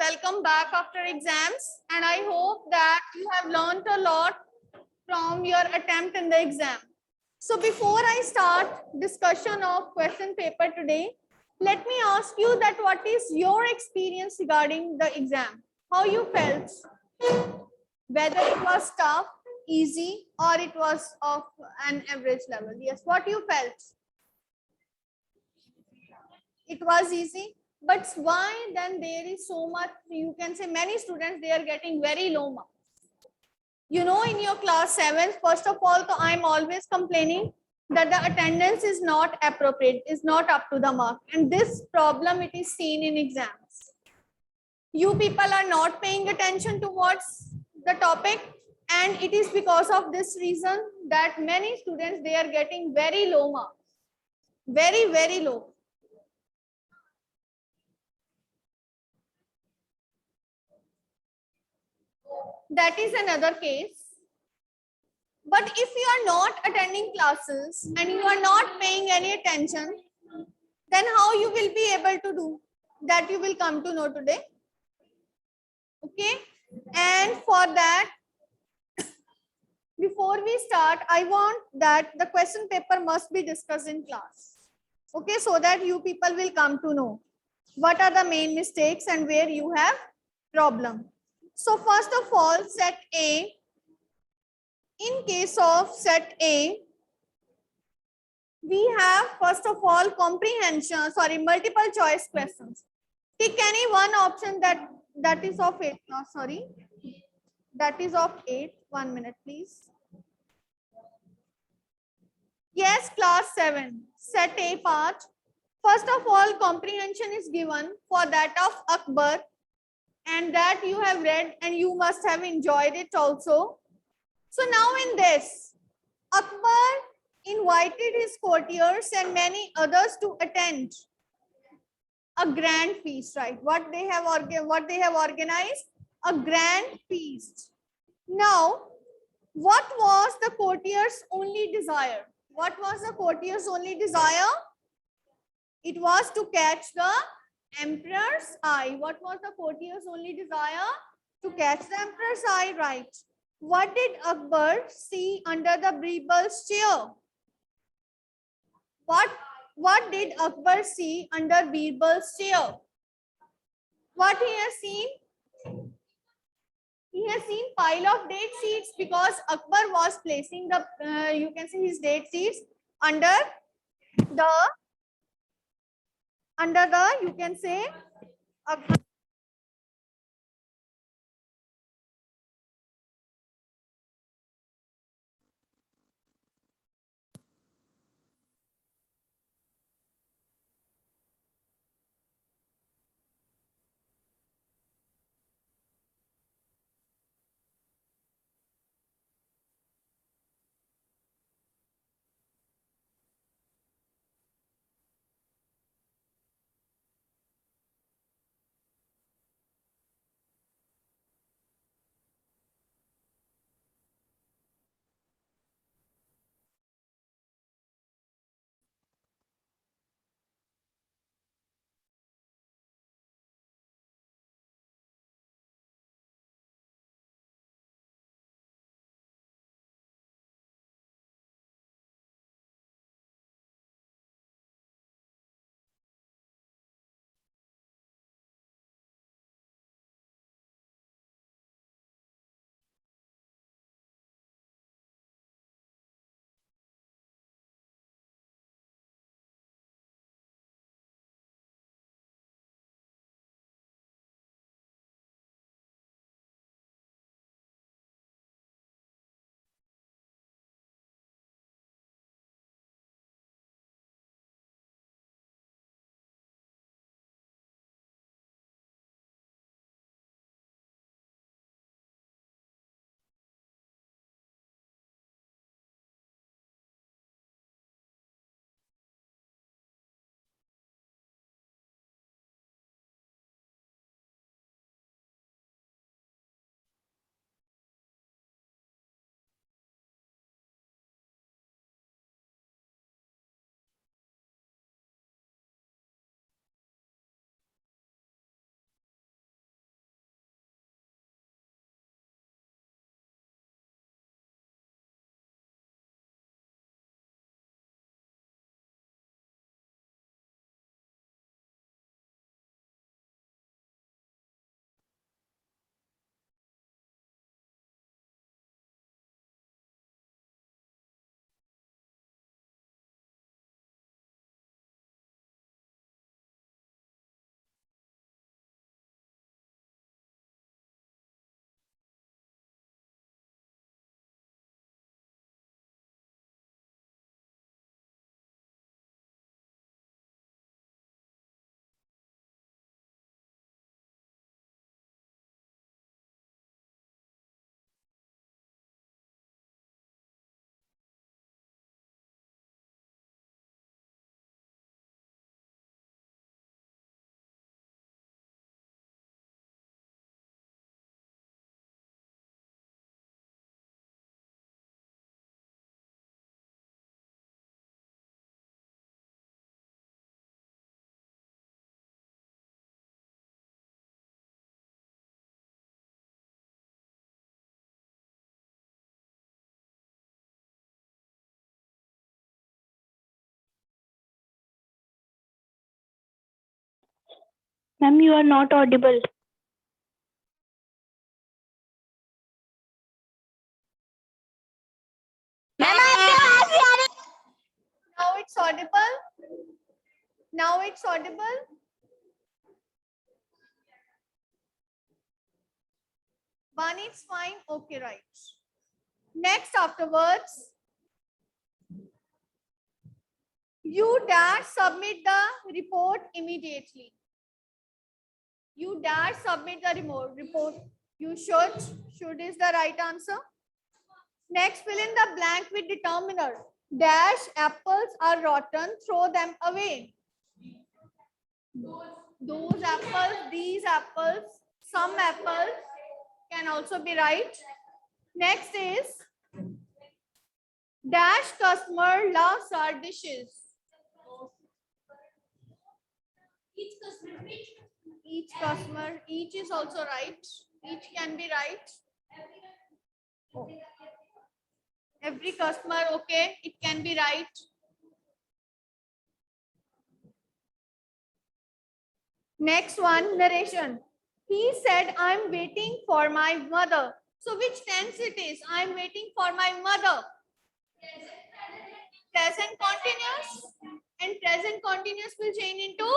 welcome back after exams, and I hope that you have learned a lot from your attempt in the exam. So before I start discussion of question paper today, let me ask you that what is your experience regarding the exam? How you felt? Whether it was tough, easy, or it was of an average level? Yes, what you felt? It was easy. But why then there is so much, you can say many students, they are getting very low marks. You know, in your class 7, first of all, so I'm always complaining that the attendance is not appropriate, is not up to the mark. And this problem, it is seen in exams. You people are not paying attention towards the topic. And it is because of this reason that many students, they are getting very low marks. Very, very low. That is another case. But if you are not attending classes and you are not paying any attention, then how you will be able to do that? You will come to know today. Okay. And for that, before we start, I want that the question paper must be discussed in class. Okay. So that you people will come to know what are the main mistakes and where you have problem. So first of all, set A. In case of set A, we have first of all multiple choice questions. Pick any one option that is of 8 class, that is of 8. 1 minute, please. Yes, class 7, set A part. First of all, comprehension is given for that of Akbar, and that you have read and you must have enjoyed it also. So now in this, Akbar invited his courtiers and many others to attend a grand feast, right? What they have organized? A grand feast. Now, what was the courtiers' only desire? What was the courtiers' only desire? It was to catch the emperor's eye. What was the courtiers' only desire? To catch the emperor's eye, right? What did Akbar see under the Birbal's chair? What did Akbar see under Birbal's chair? What he has seen? He has seen pile of date seeds because Akbar was placing the, you can see his date seeds under the, you can say, Akbar. Ma'am, you are not audible. Now it's audible. Now it's audible. One is fine. Okay, right. Next, afterwards, you dash submit the report immediately. You dash submit the report. You should. Should is the right answer. Next, fill in the blank with determiner. Dash apples are rotten. Throw them away. Those apples, these apples, some apples can also be right. Next is dash customer loves our dishes. Each customer, each is also right. Each can be right. Oh. Every customer, okay, it can be right. Next one, narration. He said, I'm waiting for my mother. So which tense it is? I'm waiting for my mother. Present continuous, and present continuous will change into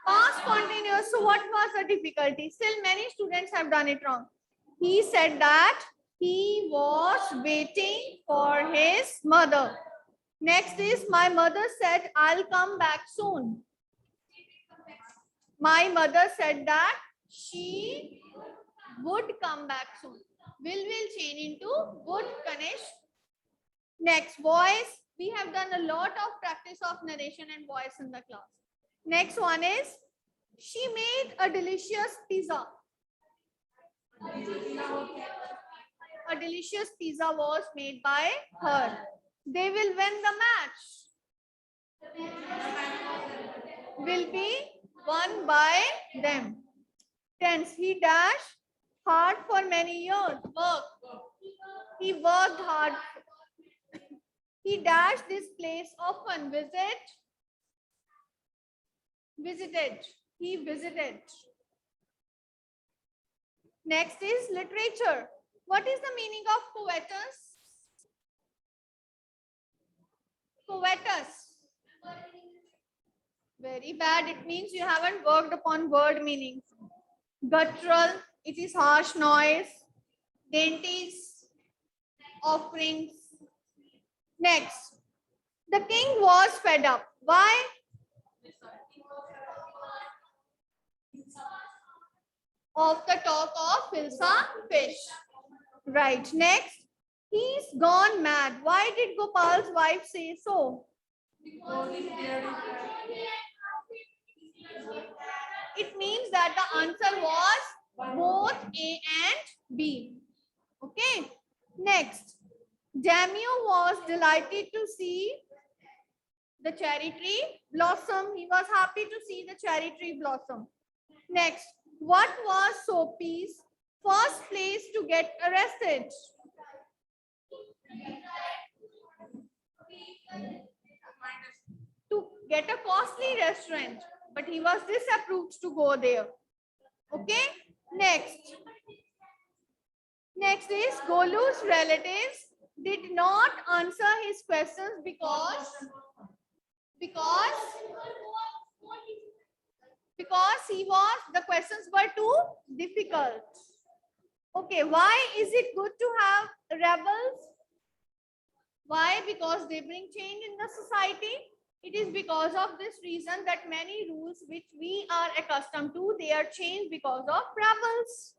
past continuous. So what was the difficulty? Still many students have done it wrong. He said that he was waiting for his mother. Next is my mother said, I'll come back soon. My mother said that she would come back soon. Will change into would, Ganesh. Next, voice. We have done a lot of practice of narration and voice in the class. Next one is, she made a delicious pizza. A delicious pizza was made by her. They will win the match. Will be won by them. Tense. He dashed hard for many years. Work. He worked hard. He dashed this place often. Visited. He visited. Next is literature. What is the meaning of covetous? Covetous. Very bad. It means you haven't worked upon word meanings. Guttural. It is harsh noise. Dainties. Offerings. Next. The king was fed up. Why? Of the talk of Hilsa fish. Right. Next. He's gone mad. Why did Gopal's wife say so? It means that the answer was both A and B. Okay. Next. Damio was delighted to see the cherry tree blossom. He was happy to see the cherry tree blossom. Next. What was Soapy's first place to get arrested? To get a costly restaurant, but he was disapproved to go there. Okay. Next is Golu's relatives did not answer his questions because the questions were too difficult. Okay, why is it good to have rebels? Why? Because they bring change in the society. It is because of this reason that many rules which we are accustomed to, they are changed because of rebels.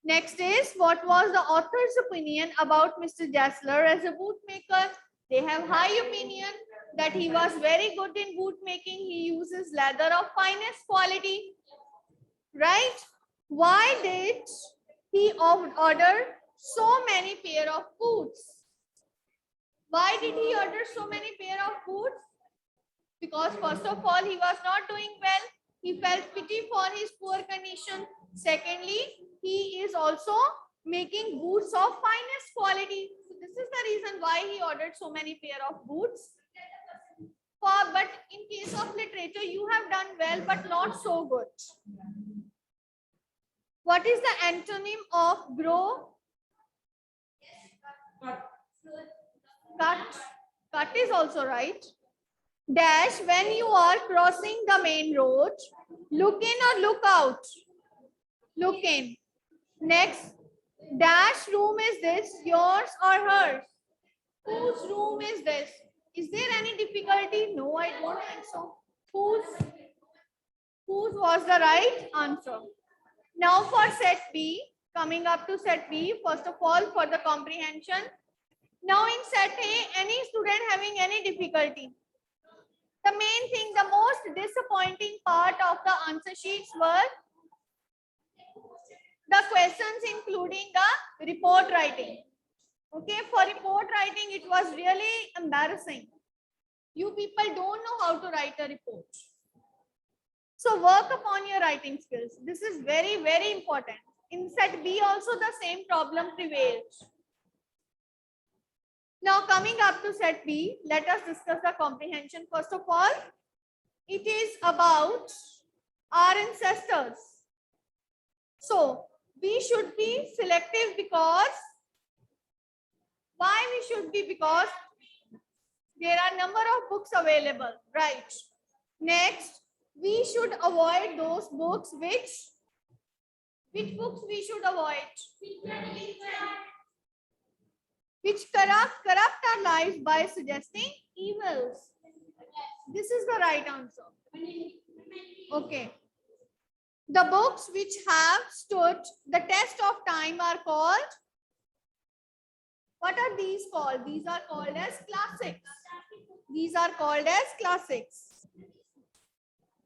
Next is, what was the author's opinion about Mr. Jassler as a bootmaker? They have high opinion that he was very good in boot making. He uses leather of finest quality. Right? Why did he order so many pair of boots? Why did he order so many pair of boots? Because first of all, he was not doing well. He felt pity for his poor condition. Secondly, he is also making boots of finest quality. So this is the reason why he ordered so many pair of boots. But in case of literature, you have done well, but not so good. What is the antonym of grow? Cut. Cut is also right. Dash, when you are crossing the main road, look in or look out? Look in. Next, dash room is this, yours or hers? Whose room is this? Is there any difficulty? No, I don't think so. Whose was the right answer? Now for set B, coming up to set B, first of all for the comprehension. Now in set A, any student having any difficulty? The main thing, the most disappointing part of the answer sheets were the questions including the report writing. Okay, for report writing, it was really embarrassing. You people don't know how to write a report. So work upon your writing skills. This is very, very important. In set B also the same problem prevails. Now coming up to set B, let us discuss the comprehension. First of all, it is about our ancestors. So we should be selective because, why we should be? Because there are number of books available, right? Next, we should avoid those books which books we should avoid? Which corrupt our lives by suggesting evils. This is the right answer. Okay. The books which have stood the test of time are called, what are these called? These are called as classics. These are called as classics.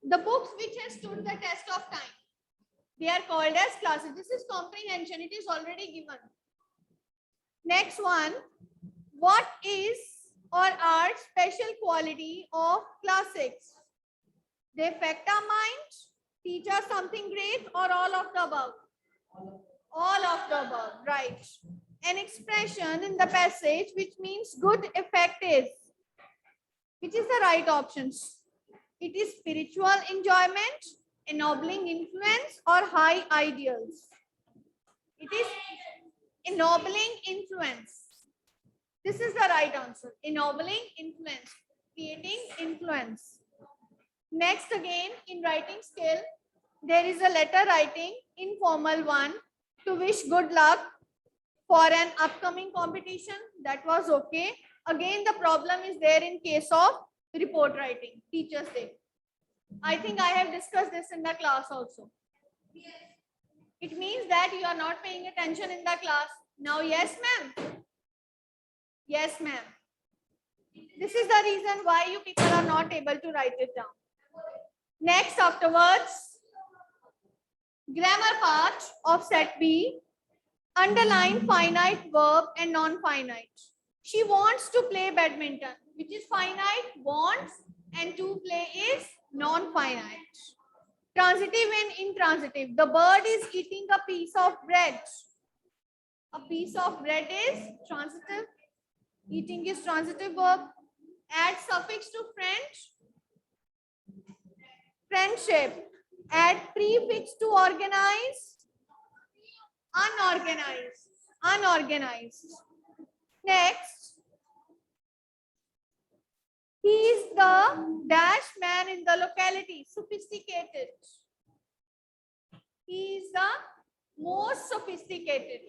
The books which have stood the test of time, they are called as classics. This is comprehension. It is already given. Next one, what is or are special quality of classics? They affect our mind, teach us something great, or all of the above? All of the above, right. An expression in the passage which means good effect is, which is the right options? It is spiritual enjoyment, ennobling influence, or high ideals. It is ennobling influence. This is the right answer. Ennobling influence, creating influence. Next again, in writing skill, there is a letter writing, informal one, to wish good luck for an upcoming competition. That was okay. Again, the problem is there in case of report writing, Teachers' Day. I think I have discussed this in the class also. It means that you are not paying attention in the class. Now, yes, ma'am. Yes, ma'am. This is the reason why you people are not able to write it down. Next, afterwards, grammar part of set B, underline finite verb and non-finite. She wants to play badminton, which is finite, wants, and to play is non-finite. Transitive and intransitive. The bird is eating a piece of bread. A piece of bread is transitive. Eating is transitive verb. Add suffix to French. Friendship. Add prefix to organize. Unorganized. Unorganized. Next. He is the dash man in the locality. Sophisticated. He is the most sophisticated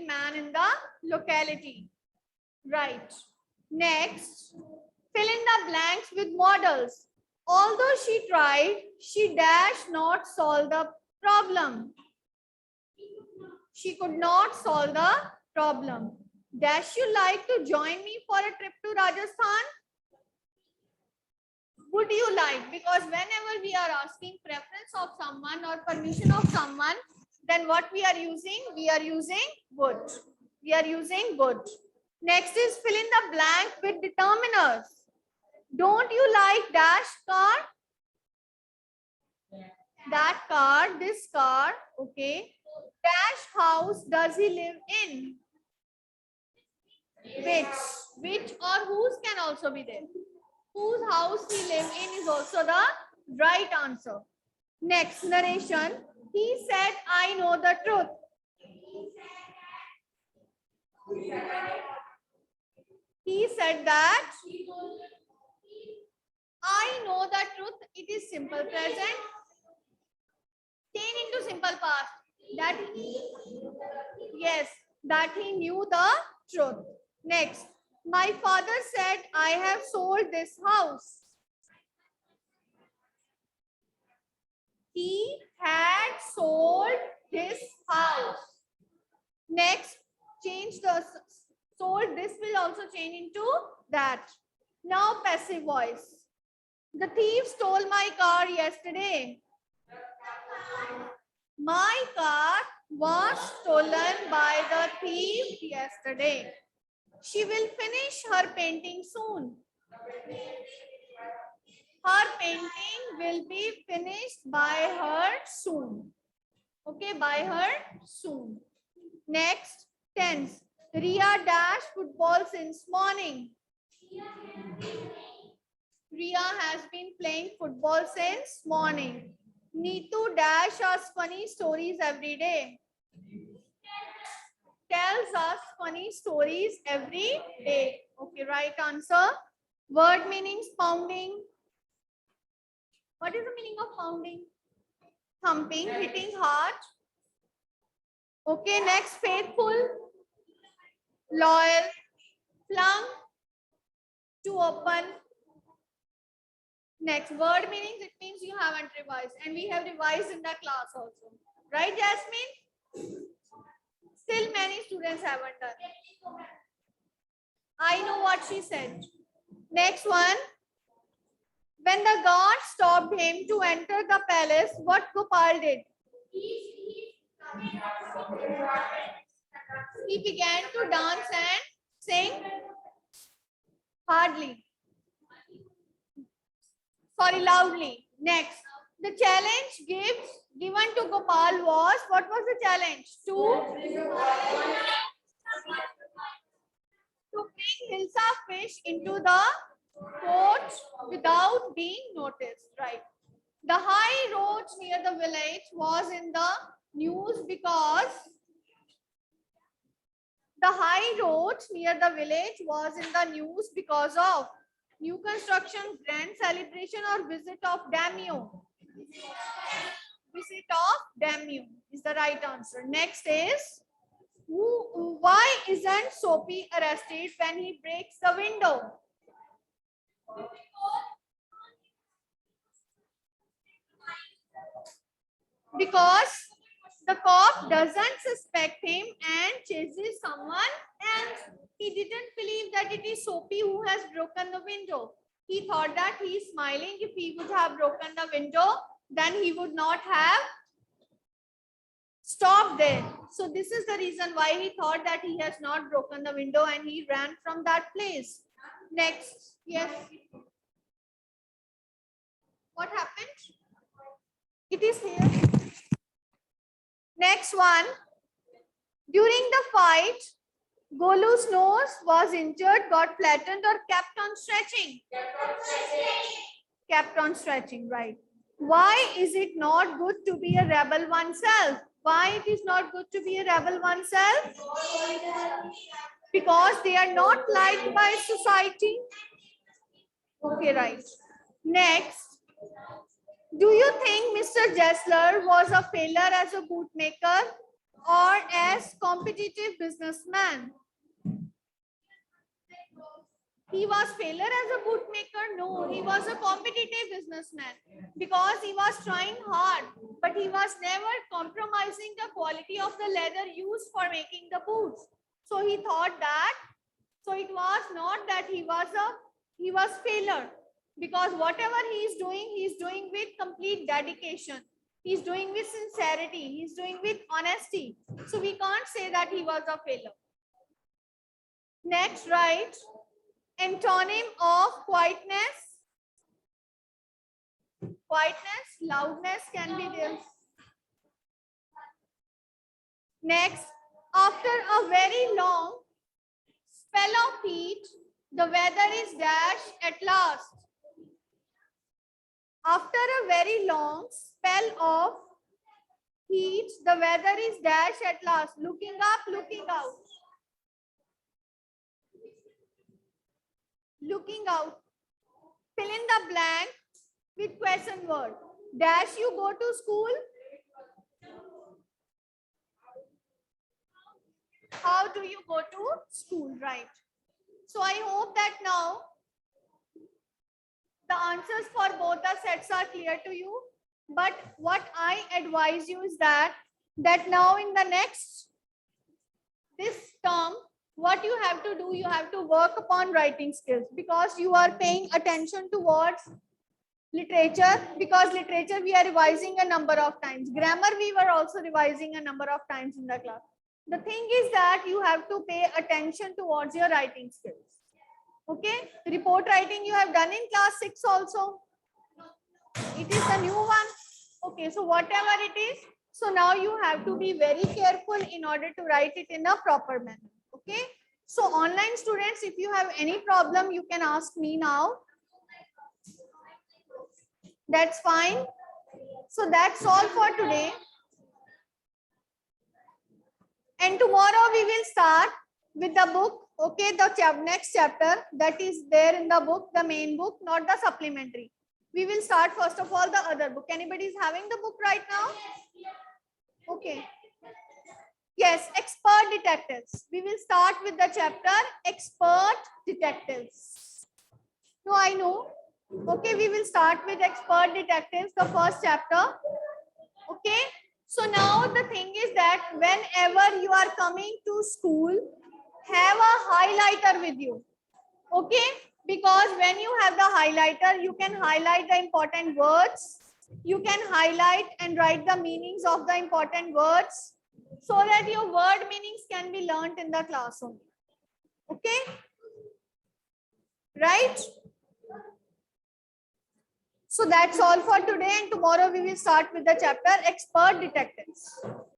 man in the locality. Right. Next, fill in the blanks with models. Although she tried, she dashed not solve the problem. She could not solve the problem. Dash you like to join me for a trip to Rajasthan? Would you like? Because whenever we are asking preference of someone or permission of someone, then what we are using? We are using would. We are using would. Next is fill in the blank with determiners. Don't you like dash car? That car, this car, okay. Dash house does he live in? Which or whose can also be there. Whose house he live in is also the right answer. Next narration. He said, I know the truth. He said that I know the truth. It is simple present. Change into simple past. That he, yes, that he knew the truth. Next. My father said, I have sold this house. He had sold his house. Next, change the sold. This will also change into that. Now passive voice. The thief stole my car yesterday. My car was stolen by the thief yesterday. She will finish her painting soon. Her painting will be finished by her soon. Okay, by her soon. Next, tense. Ria dash football since morning. Ria has been playing football since morning. Neetu dash us funny stories every day. Tells us funny stories every day. Okay, right answer. Word meanings: pounding. What is the meaning of pounding? Thumping, hitting hard. Okay, next, faithful, loyal, flung, to open. Next, word meanings, it means you haven't revised, and we have revised in the class also. Right, Jasmine? Still many students haven't done. I know what she said. Next one. When the guard stopped him to enter the palace, what Gopal did? He began to dance and sing hardly. Sorry, loudly. Next, the challenge given to Gopal was, what was the challenge? To bring Hilsa fish into the port without being noticed, right? The high road near the village was in the news because of new construction, grand celebration, or visit of Daimyo. Visit of Daimyo is the right answer. Next is, why isn't Soapy arrested when he breaks the window? Because the cop doesn't suspect him and chases someone else. He didn't believe that it is Soapy who has broken the window. He thought that he is smiling. If he would have broken the window, then he would not have stopped there. So this is the reason why he thought that he has not broken the window and he ran from that place. Next, yes. What happened? It is here. Next one. During the fight, Golu's nose was injured, got flattened, or kept on stretching? Kept on stretching, right. Why is it not good to be a rebel oneself? Why it is not good to be a rebel oneself? Because they are not liked by society. Okay, right. Next, do you think Mr. Jessler was a failure as a bootmaker or as competitive businessman? He was failure as a bootmaker? No, he was a competitive businessman because he was trying hard, but he was never compromising the quality of the leather used for making the boots. So he thought that, so it was not that he was failure, because whatever he is doing with complete dedication. He's doing with sincerity. He's doing with honesty. So we can't say that he was a failure. Next, right? Antonym of quietness. Quietness, loudness can be there. Next, after a very long spell of heat, the weather is dash at last. After a very long spell of heat, the weather is dash at last. Looking up, looking out. Looking out. Fill in the blank with question word. Dash, you go to school. How do you go to school, right? So I hope that now the answers for both the sets are clear to you. But what I advise you is that now in the next this term, what you have to do, you have to work upon writing skills, because you are paying attention towards literature, because literature we are revising a number of times. Grammar we were also revising a number of times in the class. The thing is that you have to pay attention towards your writing skills. Okay, report writing you have done in class 6 also. It is a new one. Okay, so whatever it is, so now you have to be very careful in order to write it in a proper manner. Okay, so online students, if you have any problem, you can ask me now. That's fine. So that's all for today. And tomorrow we will start with the book. Okay, the next chapter that is there in the book, the main book, not the supplementary. We will start first of all the other book. Anybody is having the book right now? Okay. Yes, expert detectives. We will start with the chapter expert detectives. No, I know. Okay, we will start with expert detectives, the first chapter. Okay. So now the thing is that whenever you are coming to school, have a highlighter with you. Okay, because when you have the highlighter, you can highlight the important words. You can highlight and write the meanings of the important words, so that your word meanings can be learnt in the classroom. Okay, right? So that's all for today, and tomorrow we will start with the chapter expert detectives.